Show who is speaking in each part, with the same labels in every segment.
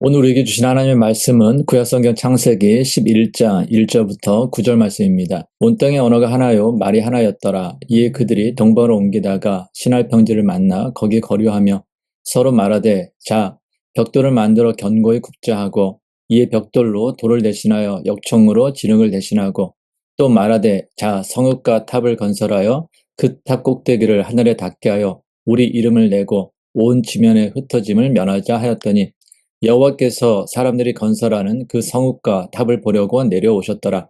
Speaker 1: 오늘 우리에게 주신 하나님의 말씀은 구약성경 창세기 11장 1절부터 9절 말씀입니다. 온 땅의 언어가 하나요 말이 하나였더라. 이에 그들이 동방으로 옮기다가 신할 평지를 만나 거기 거류하며 서로 말하되 자 벽돌을 만들어 견고히 굽자 하고 이에 벽돌로 돌을 대신하여 역청으로 지능을 대신하고 또 말하되 자 성읍과 탑을 건설하여 그 탑 꼭대기를 하늘에 닿게 하여 우리 이름을 내고 온 지면에 흩어짐을 면하자 하였더니 여호와께서 사람들이 건설하는 그 성읍과 탑을 보려고 내려오셨더라.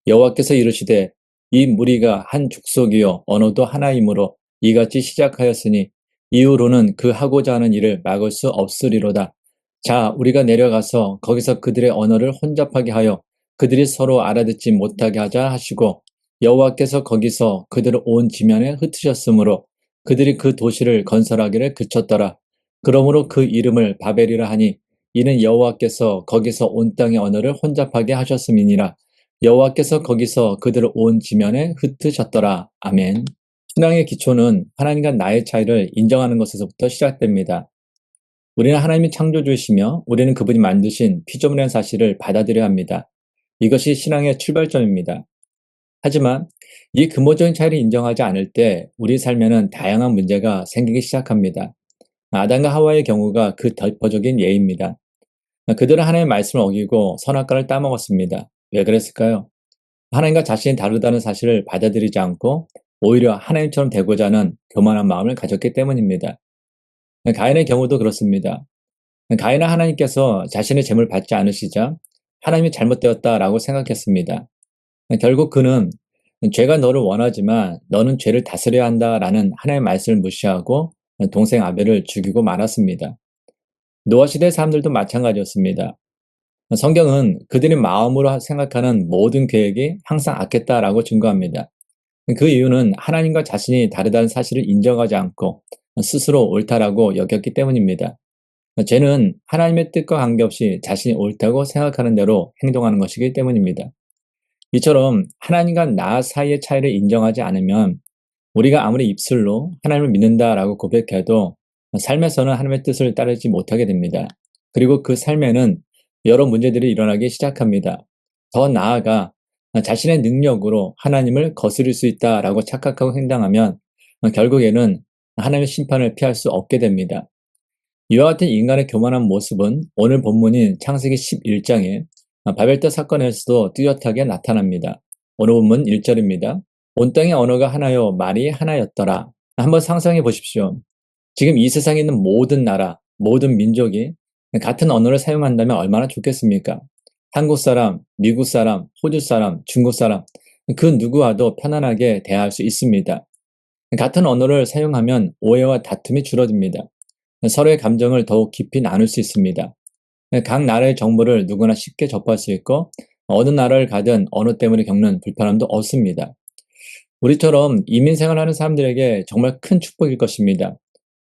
Speaker 1: 여호와께서 이르시되 이 무리가 한 족속이요 언어도 하나이므로 이같이 시작하였으니 이후로는 그 하고자 하는 일을 막을 수 없으리로다. 자, 우리가 내려가서 거기서 그들의 언어를 혼잡하게 하여 그들이 서로 알아듣지 못하게 하자 하시고 여호와께서 거기서 그들을 온 지면에 흩으셨으므로 그들이 그 도시를 건설하기를 그쳤더라. 그러므로 그 이름을 바벨이라 하니 이는 여호와께서 거기서 온 땅의 언어를 혼잡하게 하셨음이니라. 여호와께서 거기서 그들을 온 지면에 흩으셨더라. 아멘. 신앙의 기초는 하나님과 나의 차이를 인정하는 것에서부터 시작됩니다. 우리는 하나님이 창조주이시며 우리는 그분이 만드신 피조물이라는 사실을 받아들여야 합니다. 이것이 신앙의 출발점입니다. 하지만 이 근본적인 차이를 인정하지 않을 때 우리 삶에는 다양한 문제가 생기기 시작합니다. 아담과 하와의 경우가 그 대표적인 예입니다. 그들은 하나님의 말씀을 어기고 선악과를 따먹었습니다. 왜 그랬을까요? 하나님과 자신이 다르다는 사실을 받아들이지 않고 오히려 하나님처럼 되고자 하는 교만한 마음을 가졌기 때문입니다. 가인의 경우도 그렇습니다. 가인은 하나님께서 자신의 재물을 받지 않으시자 하나님이 잘못되었다라고 생각했습니다. 결국 그는 죄가 너를 원하지만 너는 죄를 다스려야 한다라는 하나님의 말씀을 무시하고 동생 아벨을 죽이고 말았습니다. 노아 시대 사람들도 마찬가지였습니다. 성경은 그들이 마음으로 생각하는 모든 계획이 항상 악했다라고 증거합니다. 그 이유는 하나님과 자신이 다르다는 사실을 인정하지 않고 스스로 옳다라고 여겼기 때문입니다. 죄는 하나님의 뜻과 관계없이 자신이 옳다고 생각하는 대로 행동하는 것이기 때문입니다. 이처럼 하나님과 나 사이의 차이를 인정하지 않으면 우리가 아무리 입술로 하나님을 믿는다라고 고백해도 삶에서는 하나님의 뜻을 따르지 못하게 됩니다. 그리고 그 삶에는 여러 문제들이 일어나기 시작합니다. 더 나아가 자신의 능력으로 하나님을 거스릴 수 있다라고 착각하고 행동하면 결국에는 하나님의 심판을 피할 수 없게 됩니다. 이와 같은 인간의 교만한 모습은 오늘 본문인 창세기 11장에 바벨탑 사건에서도 뚜렷하게 나타납니다. 오늘 본문 1절입니다. 온 땅의 언어가 하나요 말이 하나였더라. 한번 상상해 보십시오. 지금 이 세상에 있는 모든 나라, 모든 민족이 같은 언어를 사용한다면 얼마나 좋겠습니까? 한국 사람, 미국 사람, 호주 사람, 중국 사람, 그 누구와도 편안하게 대화할 수 있습니다. 같은 언어를 사용하면 오해와 다툼이 줄어듭니다. 서로의 감정을 더욱 깊이 나눌 수 있습니다. 각 나라의 정보를 누구나 쉽게 접할 수 있고 어느 나라를 가든 언어 때문에 겪는 불편함도 없습니다. 우리처럼 이민 생활하는 사람들에게 정말 큰 축복일 것입니다.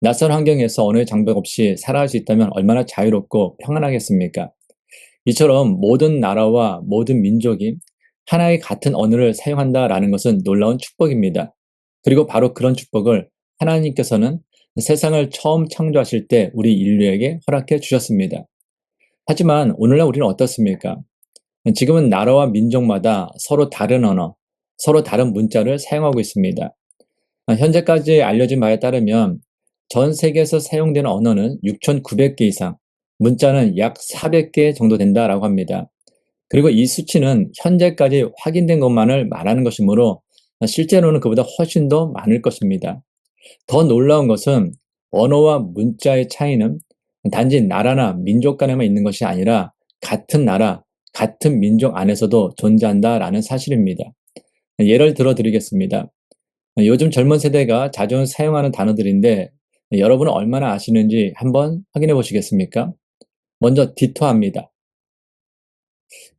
Speaker 1: 낯선 환경에서 언어의 장벽 없이 살아갈 수 있다면 얼마나 자유롭고 평안하겠습니까? 이처럼 모든 나라와 모든 민족이 하나의 같은 언어를 사용한다라는 것은 놀라운 축복입니다. 그리고 바로 그런 축복을 하나님께서는 세상을 처음 창조하실 때 우리 인류에게 허락해 주셨습니다. 하지만 오늘날 우리는 어떻습니까? 지금은 나라와 민족마다 서로 다른 언어, 서로 다른 문자를 사용하고 있습니다. 현재까지 알려진 바에 따르면 전 세계에서 사용되는 언어는 6,900개 이상, 문자는 약 400개 정도 된다라고 합니다. 그리고 이 수치는 현재까지 확인된 것만을 말하는 것이므로 실제로는 그보다 훨씬 더 많을 것입니다. 더 놀라운 것은 언어와 문자의 차이는 단지 나라나 민족 간에만 있는 것이 아니라 같은 나라, 같은 민족 안에서도 존재한다라는 사실입니다. 예를 들어 드리겠습니다. 요즘 젊은 세대가 자주 사용하는 단어들인데 여러분은 얼마나 아시는지 한번 확인해 보시겠습니까? 먼저 디토합니다.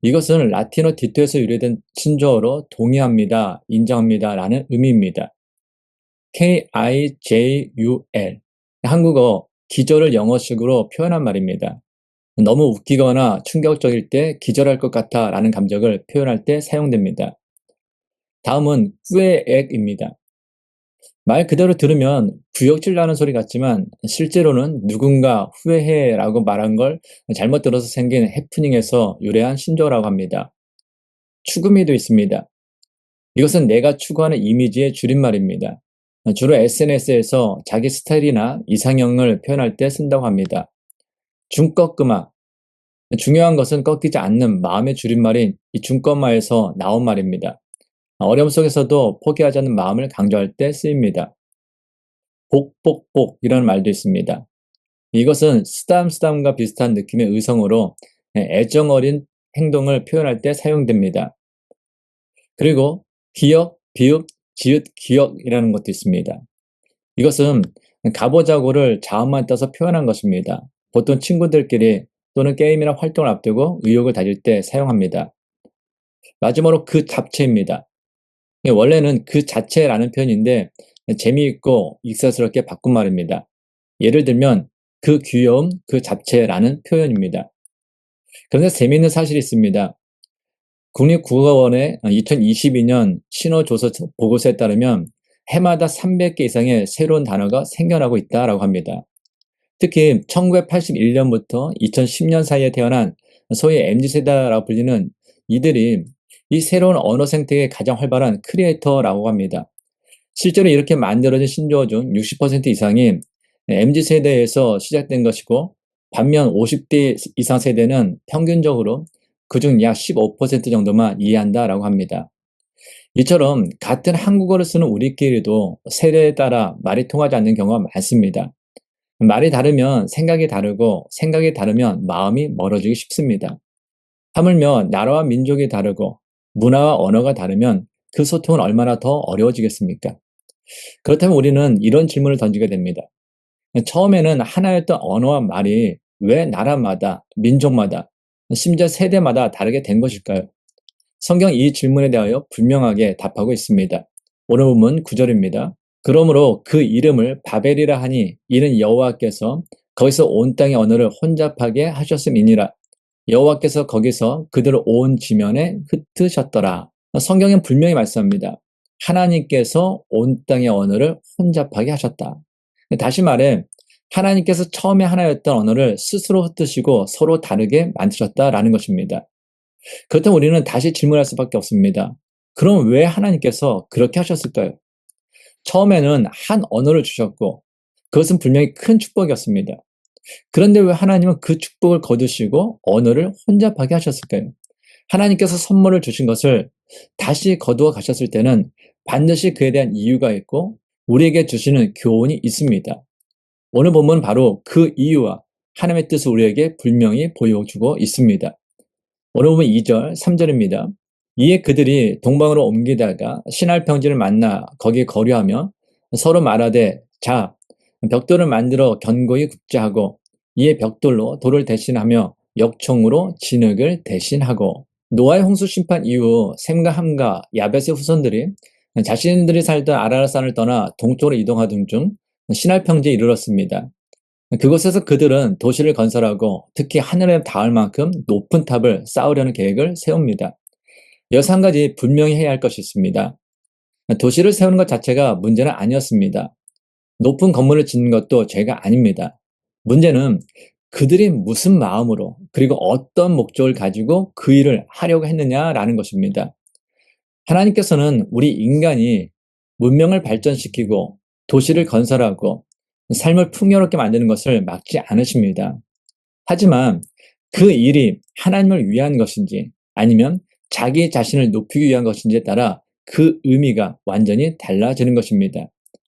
Speaker 1: 이것은 라틴어 디토에서 유래된 친조어로 동의합니다, 인정합니다 라는 의미입니다. KIJUL. 한국어 기절을 영어식으로 표현한 말입니다. 너무 웃기거나 충격적일 때 기절할 것 같아 라는 감정을 표현할 때 사용됩니다. 다음은 꾸에액입니다. 말 그대로 들으면 구역질 나는 소리 같지만 실제로는 누군가 후회해라고 말한 걸 잘못 들어서 생긴 해프닝에서 유래한 신조어라고 합니다. 추구미도 있습니다. 이것은 내가 추구하는 이미지의 줄임말입니다. 주로 SNS에서 자기 스타일이나 이상형을 표현할 때 쓴다고 합니다. 중꺾음아. 중요한 것은 꺾이지 않는 마음의 줄임말인 이 중꺾마에서 나온 말입니다. 어려움 속에서도 포기하지 않는 마음을 강조할 때 쓰입니다. 복복복이라는 말도 있습니다. 이것은 쓰담쓰담과 비슷한 느낌의 의성어로 애정 어린 행동을 표현할 때 사용됩니다. 그리고 기역, 비읍, 지읒, 기역이라는 것도 있습니다. 이것은 가보자고를 자음만 떠서 표현한 것입니다. 보통 친구들끼리 또는 게임이나 활동을 앞두고 의욕을 다질 때 사용합니다. 마지막으로 그 잡채입니다. 원래는 그 자체라는 표현인데 재미있고 익살스럽게 바꾼 말입니다. 예를 들면 그 귀여움, 그 잡채라는 표현입니다. 그런데 재미있는 사실이 있습니다. 국립국어원의 2022년 신어조서 보고서에 따르면 해마다 300개 이상의 새로운 단어가 생겨나고 있다고 합니다. 특히 1981년부터 2010년 사이에 태어난 소위 MZ세대라고 불리는 이들이 이 새로운 언어 생태계의 가장 활발한 크리에이터라고 합니다. 실제로 이렇게 만들어진 신조어 중 60% 이상이 MZ세대에서 시작된 것이고 반면 50대 이상 세대는 평균적으로 그중 약 15% 정도만 이해한다라고 합니다. 이처럼 같은 한국어를 쓰는 우리끼리도 세대에 따라 말이 통하지 않는 경우가 많습니다. 말이 다르면 생각이 다르고 생각이 다르면 마음이 멀어지기 쉽습니다. 하물며 나라와 민족이 다르고 문화와 언어가 다르면 그 소통은 얼마나 더 어려워지겠습니까? 그렇다면 우리는 이런 질문을 던지게 됩니다. 처음에는 하나였던 언어와 말이 왜 나라마다, 민족마다, 심지어 세대마다 다르게 된 것일까요? 성경 이 질문에 대하여 분명하게 답하고 있습니다. 오늘 본문 9절입니다. 그러므로 그 이름을 바벨이라 하니 이는 여호와께서 거기서 온 땅의 언어를 혼잡하게 하셨음이니라. 여호와께서 거기서 그들을 온 지면에 흩으셨더라. 성경은 분명히 말씀합니다. 하나님께서 온 땅의 언어를 혼잡하게 하셨다. 다시 말해 하나님께서 처음에 하나였던 언어를 스스로 흩으시고 서로 다르게 만드셨다라는 것입니다. 그렇다면 우리는 다시 질문할 수밖에 없습니다. 그럼 왜 하나님께서 그렇게 하셨을까요? 처음에는 한 언어를 주셨고 그것은 분명히 큰 축복이었습니다. 그런데 왜 하나님은 그 축복을 거두시고 언어를 혼잡하게 하셨을까요? 하나님께서 선물을 주신 것을 다시 거두어 가셨을 때는 반드시 그에 대한 이유가 있고 우리에게 주시는 교훈이 있습니다. 오늘 본문은 바로 그 이유와 하나님의 뜻을 우리에게 분명히 보여주고 있습니다. 오늘 본문 2절, 3절입니다. 이에 그들이 동방으로 옮기다가 신할 평지를 만나 거기 거류하며 서로 말하되 자, 벽돌을 만들어 견고히 굽자 하고 이에 벽돌로 돌을 대신하며 역총으로 진흙을 대신하고 노아의 홍수 심판 이후 셈과 함과 야벳의 후손들이 자신들이 살던 아라라산을 떠나 동쪽으로 이동하던 중 신할 평지에 이르렀습니다. 그곳에서 그들은 도시를 건설하고 특히 하늘에 닿을 만큼 높은 탑을 쌓으려는 계획을 세웁니다. 여기서 한 가지 분명히 해야 할 것이 있습니다. 도시를 세우는 것 자체가 문제는 아니었습니다. 높은 건물을 짓는 것도 죄가 아닙니다. 문제는 그들이 무슨 마음으로 그리고 어떤 목적을 가지고 그 일을 하려고 했느냐라는 것입니다. 하나님께서는 우리 인간이 문명을 발전시키고 도시를 건설하고 삶을 풍요롭게 만드는 것을 막지 않으십니다. 하지만 그 일이 하나님을 위한 것인지 아니면 자기 자신을 높이기 위한 것인지에 따라 그 의미가 완전히 달라지는 것입니다.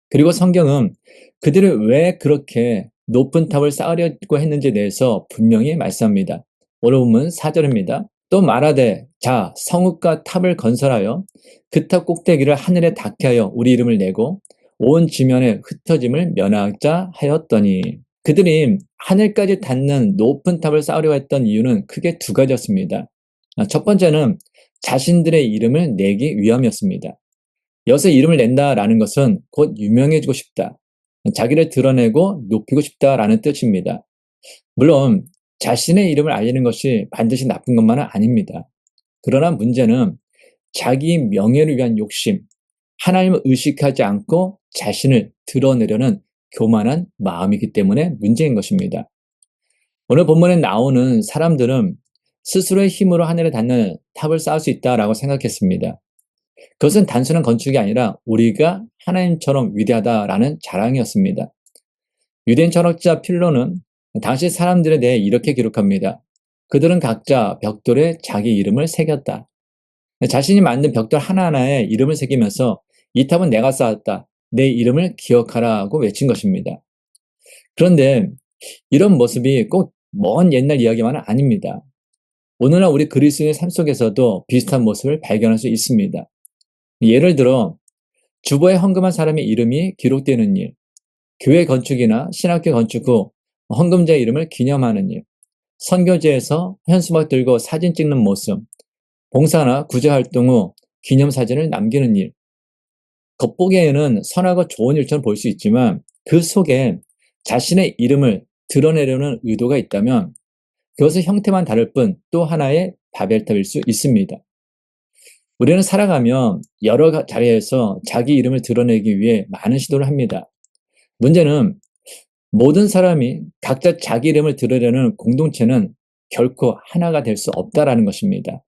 Speaker 1: 그리고 성경은 그들이 왜 그렇게 높은 탑을 쌓으려고 했는지에 대해서 분명히 말씀합니다. 오늘 본문 4절입니다. 또 말하되 자 성읍과 탑을 건설하여 그 탑 꼭대기를 하늘에 닿게 하여 우리 이름을 내고 온 지면에 흩어짐을 면하자 하였더니 그들이 하늘까지 닿는 높은 탑을 쌓으려고 했던 이유는 크게 두 가지였습니다. 첫 번째는 자신들의 이름을 내기 위함이었습니다. 여기서 이름을 낸다라는 것은 곧 유명해지고 싶다. 자기를 드러내고 높이고 싶다라는 뜻입니다. 물론 자신의 이름을 알리는 것이 반드시 나쁜 것만은 아닙니다. 그러나 문제는 자기 명예를 위한 욕심, 하나님을 의식하지 않고 자신을 드러내려는 교만한 마음이기 때문에 문제인 것입니다. 오늘 본문에 나오는 사람들은 스스로의 힘으로 하늘에 닿는 탑을 쌓을 수 있다라고 생각했습니다. 그것은 단순한 건축이 아니라 우리가 하나님처럼 위대하다라는 자랑이었습니다. 유대인 철학자 필로는 당시 사람들에 대해 이렇게 기록합니다. 그들은 각자 벽돌에 자기 이름을 새겼다. 자신이 만든 벽돌 하나하나에 이름을 새기면서 이 탑은 내가 쌓았다. 내 이름을 기억하라고 외친 것입니다. 그런데 이런 모습이 꼭 먼 옛날 이야기만은 아닙니다. 오늘날 우리 그리스도인의 삶 속에서도 비슷한 모습을 발견할 수 있습니다. 예를 들어 주보에 헌금한 사람의 이름이 기록되는 일, 교회 건축이나 신학교 건축 후 헌금자의 이름을 기념하는 일, 선교제에서 현수막 들고 사진 찍는 모습, 봉사나 구제 활동 후 기념사진을 남기는 일. 겉보기에는 선하고 좋은 일처럼 볼 수 있지만 그 속에 자신의 이름을 드러내려는 의도가 있다면 그것은 형태만 다를 뿐 또 하나의 바벨탑일 수 있습니다. 우리는 살아가며 여러 자리에서 자기 이름을 드러내기 위해 많은 시도를 합니다. 문제는 모든 사람이 각자 자기 이름을 드러내려는 공동체는 결코 하나가 될 수 없다라는 것입니다.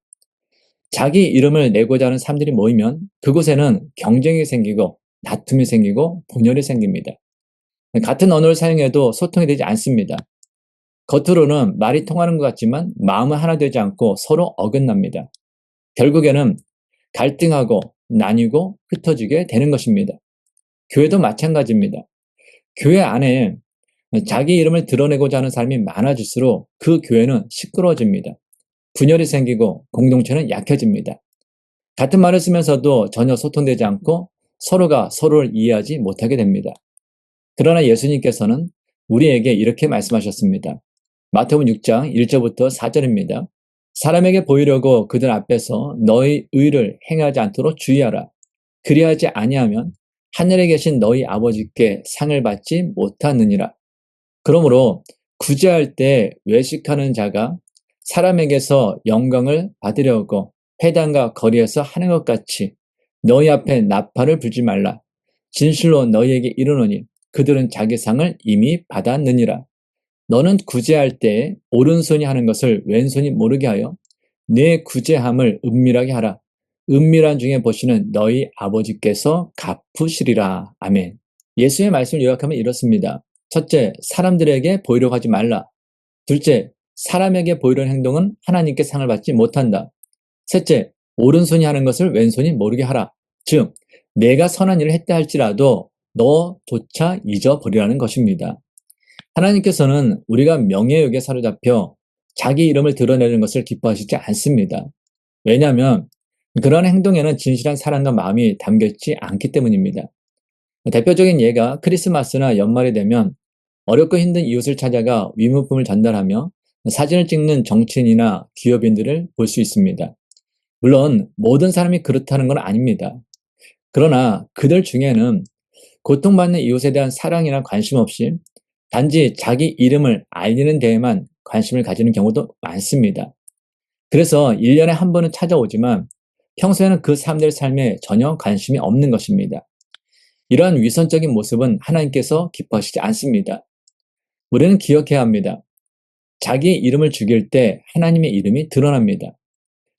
Speaker 1: 자기 이름을 내고자 하는 사람들이 모이면 그곳에는 경쟁이 생기고 다툼이 생기고 분열이 생깁니다. 같은 언어를 사용해도 소통이 되지 않습니다. 겉으로는 말이 통하는 것 같지만 마음은 하나 되지 않고 서로 어긋납니다. 결국에는 갈등하고 나뉘고 흩어지게 되는 것입니다. 교회도 마찬가지입니다. 교회 안에 자기 이름을 드러내고자 하는 사람이 많아질수록 그 교회는 시끄러워집니다. 분열이 생기고 공동체는 약해집니다. 같은 말을 쓰면서도 전혀 소통되지 않고 서로가 서로를 이해하지 못하게 됩니다. 그러나 예수님께서는 우리에게 이렇게 말씀하셨습니다. 마태복음 6장 1절부터 4절입니다. 사람에게 보이려고 그들 앞에서 너희 의를 행하지 않도록 주의하라. 그리하지 아니하면 하늘에 계신 너희 아버지께 상을 받지 못하느니라. 그러므로 구제할 때 외식하는 자가 사람에게서 영광을 받으려고 회당과 거리에서 하는 것 같이 너희 앞에 나팔을 불지 말라. 진실로 너희에게 이르노니 그들은 자기 상을 이미 받았느니라. 너는 구제할 때 오른손이 하는 것을 왼손이 모르게 하여 내 구제함을 은밀하게 하라. 은밀한 중에 보시는 너희 아버지께서 갚으시리라. 아멘. 예수의 말씀을 요약하면 이렇습니다. 첫째, 사람들에게 보이려고 하지 말라. 둘째, 사람에게 보이려는 행동은 하나님께 상을 받지 못한다. 셋째, 오른손이 하는 것을 왼손이 모르게 하라. 즉, 내가 선한 일을 했다 할지라도 너조차 잊어버리라는 것입니다. 하나님께서는 우리가 명예욕에 사로잡혀 자기 이름을 드러내는 것을 기뻐하시지 않습니다. 왜냐하면 그런 행동에는 진실한 사랑과 마음이 담겨있지 않기 때문입니다. 대표적인 예가 크리스마스나 연말이 되면 어렵고 힘든 이웃을 찾아가 위문품을 전달하며 사진을 찍는 정치인이나 기업인들을 볼 수 있습니다. 물론 모든 사람이 그렇다는 건 아닙니다. 그러나 그들 중에는 고통받는 이웃에 대한 사랑이나 관심 없이 단지 자기 이름을 알리는 데에만 관심을 가지는 경우도 많습니다. 그래서 1년에 한 번은 찾아오지만 평소에는 그 사람들의 삶에 전혀 관심이 없는 것입니다. 이러한 위선적인 모습은 하나님께서 기뻐하시지 않습니다. 우리는 기억해야 합니다. 자기 이름을 죽일 때 하나님의 이름이 드러납니다.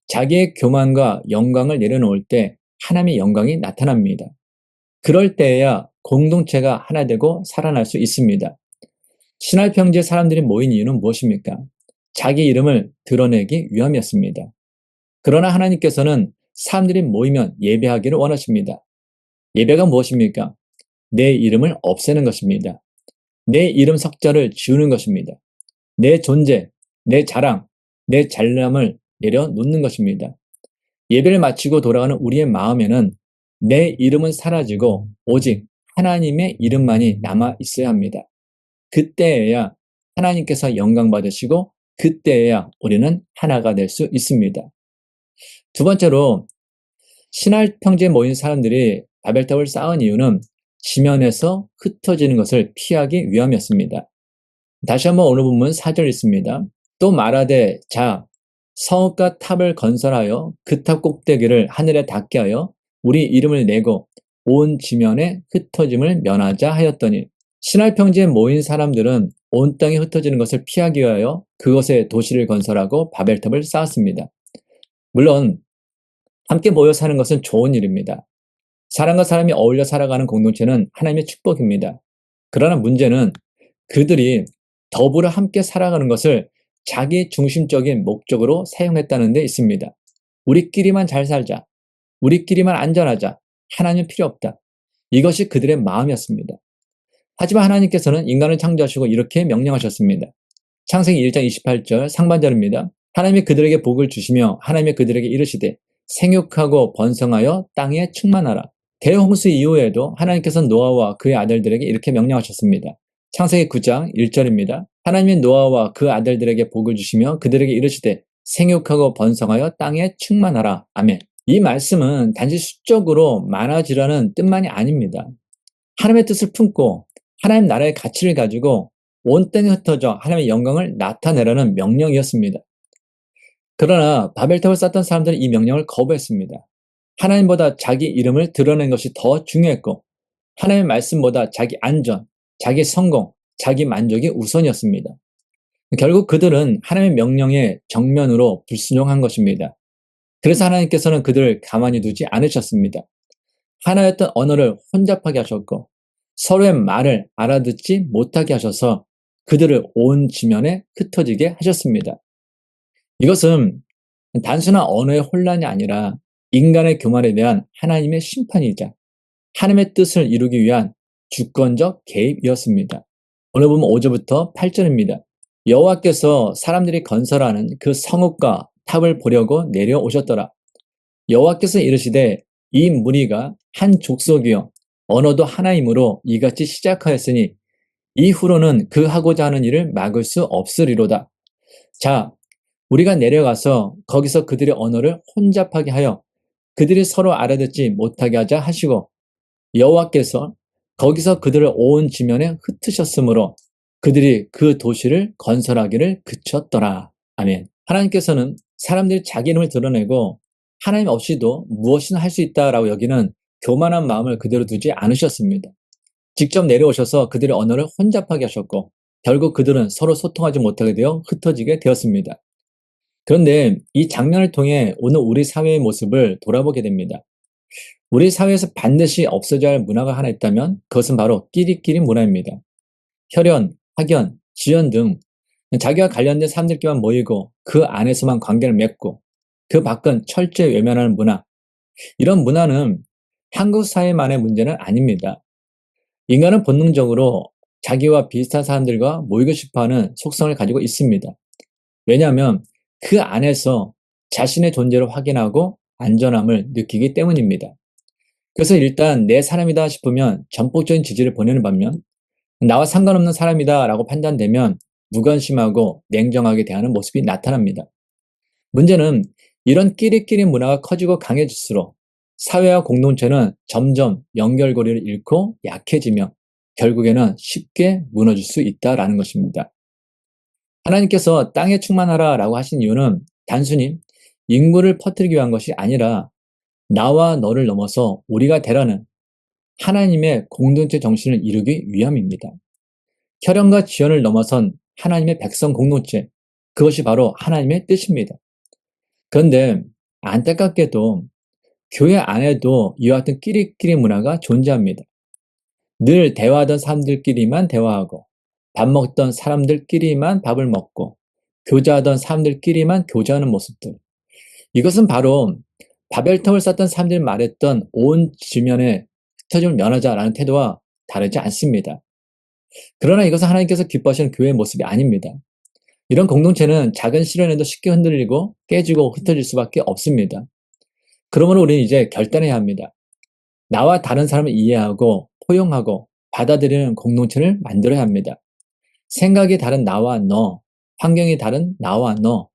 Speaker 1: 자기의 교만과 영광을 내려놓을 때 하나님의 영광이 나타납니다. 그럴 때에야 공동체가 하나 되고 살아날 수 있습니다. 신할평지에 사람들이 모인 이유는 무엇입니까? 자기 이름을 드러내기 위함이었습니다. 그러나 하나님께서는 사람들이 모이면 예배하기를 원하십니다. 예배가 무엇입니까? 내 이름을 없애는 것입니다. 내 이름 석자를 지우는 것입니다. 내 존재, 내 자랑, 내 잘남을 내려놓는 것입니다. 예배를 마치고 돌아가는 우리의 마음에는 내 이름은 사라지고 오직 하나님의 이름만이 남아 있어야 합니다. 그때에야 하나님께서 영광 받으시고 그때에야 우리는 하나가 될 수 있습니다. 두 번째로 신할평지에 모인 사람들이 바벨탑을 쌓은 이유는 지면에서 흩어지는 것을 피하기 위함이었습니다. 다시 한번 오늘 본문 4절 있습니다. 또 말하되 자 성읍과 탑을 건설하여 그 탑 꼭대기를 하늘에 닿게 하여 우리 이름을 내고 온 지면에 흩어짐을 면하자 하였더니 신할 평지에 모인 사람들은 온 땅에 흩어지는 것을 피하기 위하여 그것에 도시를 건설하고 바벨탑을 쌓았습니다. 물론 함께 모여 사는 것은 좋은 일입니다. 사람과 사람이 어울려 살아가는 공동체는 하나님의 축복입니다. 그러나 문제는 그들이 더불어 함께 살아가는 것을 자기 중심적인 목적으로 사용했다는 데 있습니다. 우리끼리만 잘 살자. 우리끼리만 안전하자. 하나님은 필요 없다. 이것이 그들의 마음이었습니다. 하지만 하나님께서는 인간을 창조하시고 이렇게 명령하셨습니다. 창세기 1장 28절 상반절입니다. 하나님이 그들에게 복을 주시며 하나님이 그들에게 이르시되 생육하고 번성하여 땅에 충만하라. 대홍수 이후에도 하나님께서 노아와 그의 아들들에게 이렇게 명령하셨습니다. 창세기 9장 1절입니다. 하나님이 노아와 그 아들들에게 복을 주시며 그들에게 이르시되 생육하고 번성하여 땅에 충만하라. 아멘. 이 말씀은 단지 수적으로 많아지라는 뜻만이 아닙니다. 하나님의 뜻을 품고 하나님 나라의 가치를 가지고 온 땅에 흩어져 하나님의 영광을 나타내라는 명령이었습니다. 그러나 바벨탑을 쌓던 사람들은 이 명령을 거부했습니다. 하나님보다 자기 이름을 드러낸 것이 더 중요했고 하나님의 말씀보다 자기 안전, 자기 성공, 자기 만족이 우선이었습니다. 결국 그들은 하나님의 명령에 정면으로 불순종한 것입니다. 그래서 하나님께서는 그들을 가만히 두지 않으셨습니다. 하나였던 언어를 혼잡하게 하셨고 서로의 말을 알아듣지 못하게 하셔서 그들을 온 지면에 흩어지게 하셨습니다. 이것은 단순한 언어의 혼란이 아니라 인간의 교만에 대한 하나님의 심판이자 하나님의 뜻을 이루기 위한 주권적 개입이었습니다. 오늘 보면 5절부터 8절입니다. 여호와께서 사람들이 건설하는 그 성읍과 탑을 보려고 내려오셨더라. 여호와께서 이르시되 이 무리가 한 족속이요 언어도 하나이므로 이같이 시작하였으니 이후로는 그 하고자 하는 일을 막을 수 없으리로다. 자, 우리가 내려가서 거기서 그들의 언어를 혼잡하게 하여 그들이 서로 알아듣지 못하게 하자 하시고 여호와께서 거기서 그들을 온 지면에 흩으셨으므로 그들이 그 도시를 건설하기를 그쳤더라. 아멘. 하나님께서는 사람들이 자기 이름을 드러내고 하나님 없이도 무엇이나 할 수 있다라고 여기는 교만한 마음을 그대로 두지 않으셨습니다. 직접 내려오셔서 그들의 언어를 혼잡하게 하셨고 결국 그들은 서로 소통하지 못하게 되어 흩어지게 되었습니다. 그런데 이 장면을 통해 오늘 우리 사회의 모습을 돌아보게 됩니다. 우리 사회에서 반드시 없어져야 할 문화가 하나 있다면 그것은 바로 끼리끼리 문화입니다. 혈연, 학연, 지연 등 자기와 관련된 사람들끼리만 모이고 그 안에서만 관계를 맺고 그 밖은 철저히 외면하는 문화. 이런 문화는 한국 사회만의 문제는 아닙니다. 인간은 본능적으로 자기와 비슷한 사람들과 모이고 싶어하는 속성을 가지고 있습니다. 왜냐하면 그 안에서 자신의 존재를 확인하고 안전함을 느끼기 때문입니다. 그래서 일단 내 사람이다 싶으면 전폭적인 지지를 보내는 반면 나와 상관없는 사람이다 라고 판단되면 무관심하고 냉정하게 대하는 모습이 나타납니다. 문제는 이런 끼리끼리 문화가 커지고 강해질수록 사회와 공동체는 점점 연결고리를 잃고 약해지며 결국에는 쉽게 무너질 수 있다라는 것입니다. 하나님께서 땅에 충만하라 라고 하신 이유는 단순히 인구를 퍼뜨리기 위한 것이 아니라 나와 너를 넘어서 우리가 되라는 하나님의 공동체 정신을 이루기 위함입니다. 혈연과 지연을 넘어선 하나님의 백성 공동체, 그것이 바로 하나님의 뜻입니다. 그런데 안타깝게도 교회 안에도 이와 같은 끼리끼리 문화가 존재합니다. 늘 대화하던 사람들끼리만 대화하고 밥 먹던 사람들끼리만 밥을 먹고 교제하던 사람들끼리만 교제하는 모습들. 이것은 바로 바벨탑을 쌓던 사람들이 말했던 온 지면에 흩어짐을 면하자라는 태도와 다르지 않습니다. 그러나 이것은 하나님께서 기뻐하시는 교회의 모습이 아닙니다. 이런 공동체는 작은 시련에도 쉽게 흔들리고 깨지고 흩어질 수밖에 없습니다. 그러므로 우리는 이제 결단해야 합니다. 나와 다른 사람을 이해하고 포용하고 받아들이는 공동체를 만들어야 합니다. 생각이 다른 나와 너, 환경이 다른 나와 너,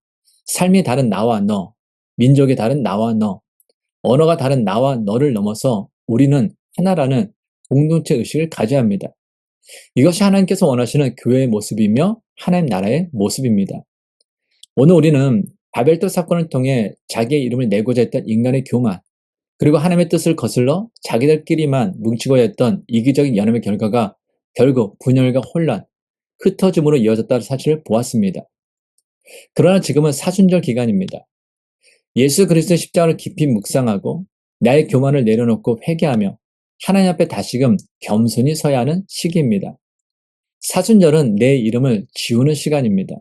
Speaker 1: 삶이 다른 나와 너, 민족이 다른 나와 너, 언어가 다른 나와 너를 넘어서 우리는 하나라는 공동체 의식을 가져야 합니다. 이것이 하나님께서 원하시는 교회의 모습이며 하나님 나라의 모습입니다. 오늘 우리는 바벨탑 사건을 통해 자기의 이름을 내고자 했던 인간의 교만, 그리고 하나님의 뜻을 거슬러 자기들끼리만 뭉치고 했던 이기적인 연합의 결과가 결국 분열과 혼란, 흩어짐으로 이어졌다는 사실을 보았습니다. 그러나 지금은 사순절 기간입니다. 예수 그리스도의 십자가를 깊이 묵상하고 나의 교만을 내려놓고 회개하며 하나님 앞에 다시금 겸손히 서야 하는 시기입니다. 사순절은 내 이름을 지우는 시간입니다.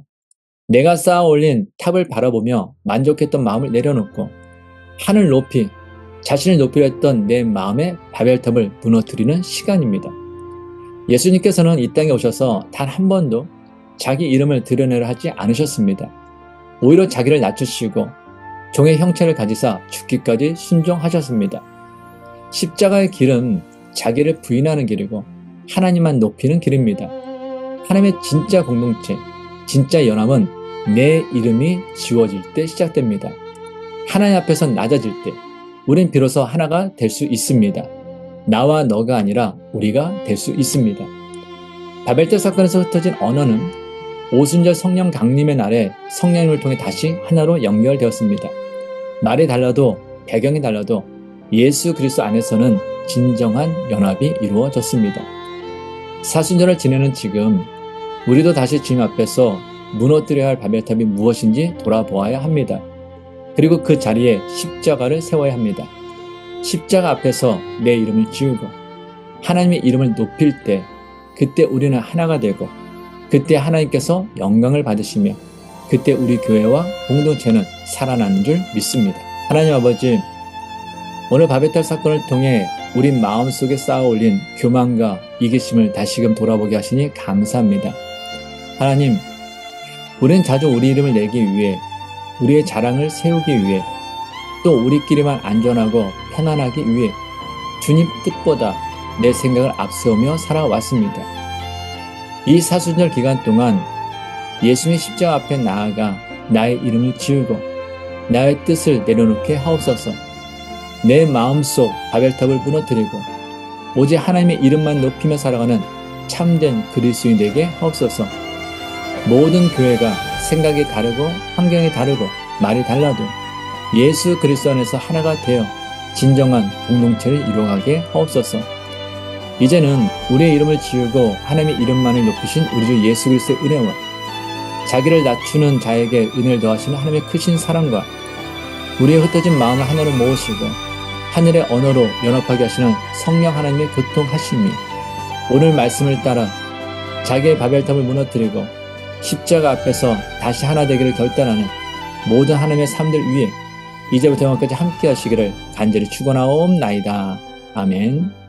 Speaker 1: 내가 쌓아 올린 탑을 바라보며 만족했던 마음을 내려놓고 하늘 높이 자신을 높이려 했던 내 마음의 바벨탑을 무너뜨리는 시간입니다. 예수님께서는 이 땅에 오셔서 단 한 번도 자기 이름을 드러내려 하지 않으셨습니다. 오히려 자기를 낮추시고 종의 형체를 가지사 죽기까지 순종하셨습니다. 십자가의 길은 자기를 부인하는 길이고 하나님만 높이는 길입니다. 하나님의 진짜 공동체, 진짜 연합은 내 이름이 지워질 때 시작됩니다. 하나님 앞에서 낮아질 때 우린 비로소 하나가 될 수 있습니다. 나와 너가 아니라 우리가 될 수 있습니다. 바벨탑 사건에서 흩어진 언어는 오순절 성령 강림의 날에 성령님을 통해 다시 하나로 연결되었습니다. 말이 달라도 배경이 달라도 예수 그리스도 안에서는 진정한 연합이 이루어졌습니다. 사순절을 지내는 지금 우리도 다시 주님 앞에서 무너뜨려야 할 바벨탑이 무엇인지 돌아보아야 합니다. 그리고 그 자리에 십자가를 세워야 합니다. 십자가 앞에서 내 이름을 지우고 하나님의 이름을 높일 때 그때 우리는 하나가 되고 그때 하나님께서 영광을 받으시며 그때 우리 교회와 공동체는 살아나는 줄 믿습니다. 하나님 아버지, 오늘 바벨탑 사건을 통해 우리 마음속에 쌓아 올린 교만과 이기심을 다시금 돌아보게 하시니 감사합니다. 하나님, 우리는 자주 우리 이름을 내기 위해 우리의 자랑을 세우기 위해 또 우리끼리만 안전하고 편안하기 위해 주님 뜻보다 내 생각을 앞세우며 살아왔습니다. 이 사순절 기간 동안 예수님의 십자가 앞에 나아가 나의 이름을 지우고 나의 뜻을 내려놓게 하옵소서. 내 마음속 바벨탑을 무너뜨리고 오직 하나님의 이름만 높이며 살아가는 참된 그리스도인이 되게 하옵소서. 모든 교회가 생각이 다르고 환경이 다르고 말이 달라도 예수 그리스도 안에서 하나가 되어 진정한 공동체를 이루어가게 하옵소서. 이제는 우리의 이름을 지우고 하나님의 이름만을 높이신 우리 주 예수 그리스도의 은혜와 자기를 낮추는 자에게 은혜를 더하시는 하나님의 크신 사랑과 우리의 흩어진 마음을 하나로 모으시고 하늘의 언어로 연합하게 하시는 성령 하나님의 교통하심이 오늘 말씀을 따라 자기의 바벨탑을 무너뜨리고 십자가 앞에서 다시 하나 되기를 결단하는 모든 하나님의 삶들 위에 이제부터 영원까지 함께 하시기를 간절히 축원하옵나이다. 아멘.